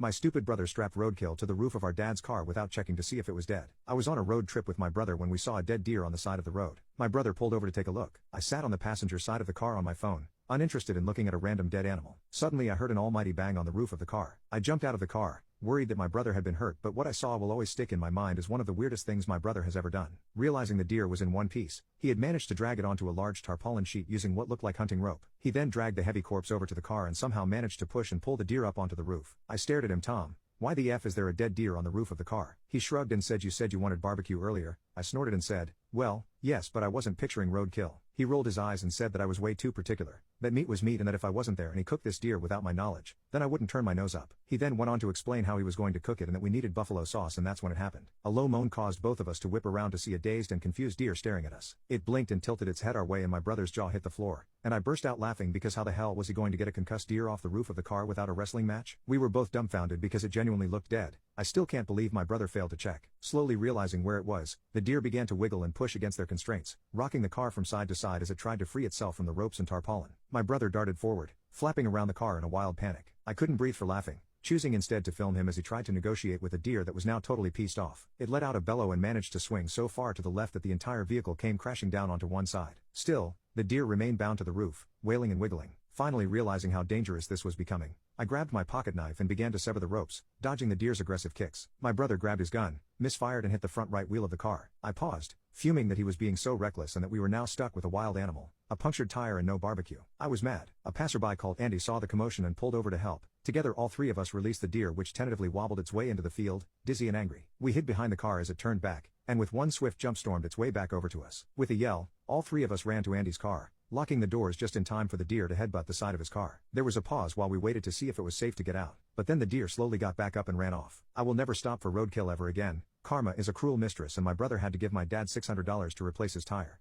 My stupid brother strapped roadkill to the roof of our dad's car without checking to see if it was dead. I was on a road trip with my brother when we saw a dead deer on the side of the road. My brother pulled over to take a look. I sat on the passenger side of the car on my phone, uninterested in looking at a random dead animal. Suddenly I heard an almighty bang on the roof of the car. I jumped out of the car, worried that my brother had been hurt, but what I saw will always stick in my mind as one of the weirdest things my brother has ever done. Realizing the deer was in one piece, he had managed to drag it onto a large tarpaulin sheet using what looked like hunting rope. He then dragged the heavy corpse over to the car and somehow managed to push and pull the deer up onto the roof. I stared at him. Tom, why the F is there a dead deer on the roof of the car? He shrugged and said, you said you wanted barbecue earlier. I snorted and said, well, yes, but I wasn't picturing roadkill. He rolled his eyes and said that I was way too particular, that meat was meat and that if I wasn't there and he cooked this deer without my knowledge, then I wouldn't turn my nose up. He then went on to explain how he was going to cook it and that we needed buffalo sauce, and that's when it happened. A low moan caused both of us to whip around to see a dazed and confused deer staring at us. It blinked and tilted its head our way and my brother's jaw hit the floor, and I burst out laughing because how the hell was he going to get a concussed deer off the roof of the car without a wrestling match? We were both dumbfounded because it genuinely looked dead. I still can't believe my brother failed to check. Slowly realizing where it was, the deer began to wiggle and push against their constraints, rocking the car from side to side as it tried to free itself from the ropes and tarpaulin. My brother darted forward, flapping around the car in a wild panic. I couldn't breathe for laughing, choosing instead to film him as he tried to negotiate with a deer that was now totally pieced off. It let out a bellow and managed to swing so far to the left that the entire vehicle came crashing down onto one side. Still, the deer remained bound to the roof, wailing and wiggling. Finally realizing how dangerous this was becoming, I grabbed my pocket knife and began to sever the ropes, dodging the deer's aggressive kicks. My brother grabbed his gun, misfired and hit the front right wheel of the car. I paused, fuming that he was being so reckless and that we were now stuck with a wild animal, a punctured tire and no barbecue. I was mad. A passerby called Andy saw the commotion and pulled over to help. Together all three of us released the deer, which tentatively wobbled its way into the field, dizzy and angry. We hid behind the car as it turned back, and with one swift jump stormed its way back over to us. With a yell, all three of us ran to Andy's car, locking the doors just in time for the deer to headbutt the side of his car. There was a pause while we waited to see if it was safe to get out, but then the deer slowly got back up and ran off. I will never stop for roadkill ever again. Karma is a cruel mistress, and my brother had to give my dad $600 to replace his tire.